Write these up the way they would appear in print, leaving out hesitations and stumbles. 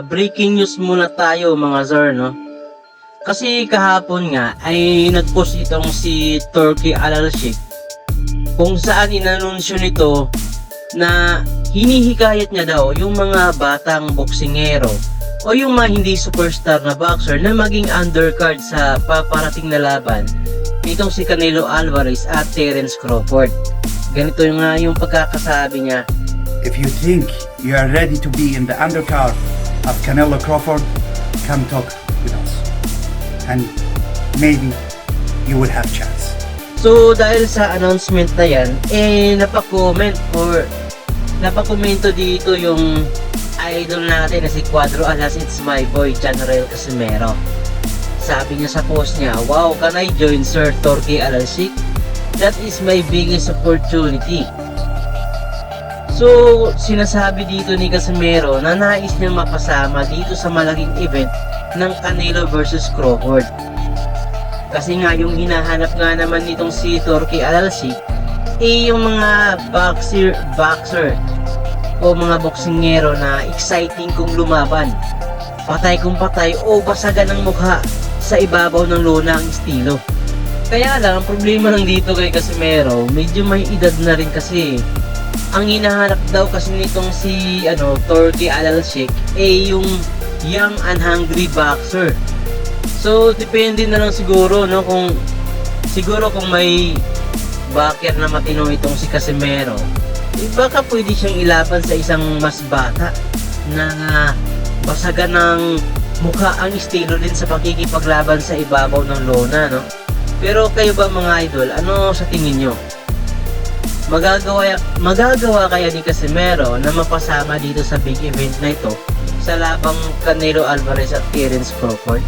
Breaking news muna tayo mga sir, no? Kasi kahapon nga ay nag-post itong si Turki Al-Sheikh kung saan inanunsyo nito na hinihikayat niya daw yung mga batang boksingero o yung mga hindi superstar na boxer na maging undercard sa paparating na laban nitong si Canelo Alvarez at Terence Crawford. Ganito nga yung pagkakasabi niya. If you think you are ready to be in the undercard of Canelo Crawford, come talk with us. And maybe you will have chance. So dahil sa announcement na yan, napakomento dito yung idol natin na si Cuadro Alas, it's my boy Janrael Casimero. Sabi niya sa post niya, wow, can I join Sir Turki Al-Sheikh? That is my biggest opportunity. So, sinasabi dito ni Casimero na nais niyang mapasama dito sa malaking event ng Canelo versus Crawford. Kasi nga yung hinahanap nga naman nitong si Turki Al-Sheikh yung mga boxer o mga boksingero na exciting kung lumaban. Patay kung patay o basagan ng mukha sa ibabaw ng lona ang estilo. Kaya lang, ang problema lang dito kay Casimero, medyo may edad na rin kasi. Ang hinahanap daw kasi nitong si Turki Al-Sheikh yung young and hungry boxer. So depende na lang siguro kung may backer na matino itong si Casimero, baka pwede siyang ilaban sa isang mas bata na basagan ng mukha ang estilo din sa pakikipaglaban sa ibabaw ng lona, no? Pero kayo ba mga idol, ano sa tingin nyo? Magagawa kaya ni Casimero na mapasama dito sa big event na ito sa labang Canelo Alvarez at Terence Crawford?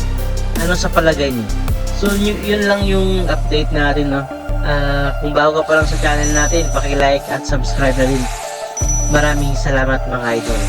Ano sa palagay niyo? So yun lang yung update natin, no? Kung bago ka pa lang sa channel natin, paki-like at subscribe na rin. Maraming salamat mga idol.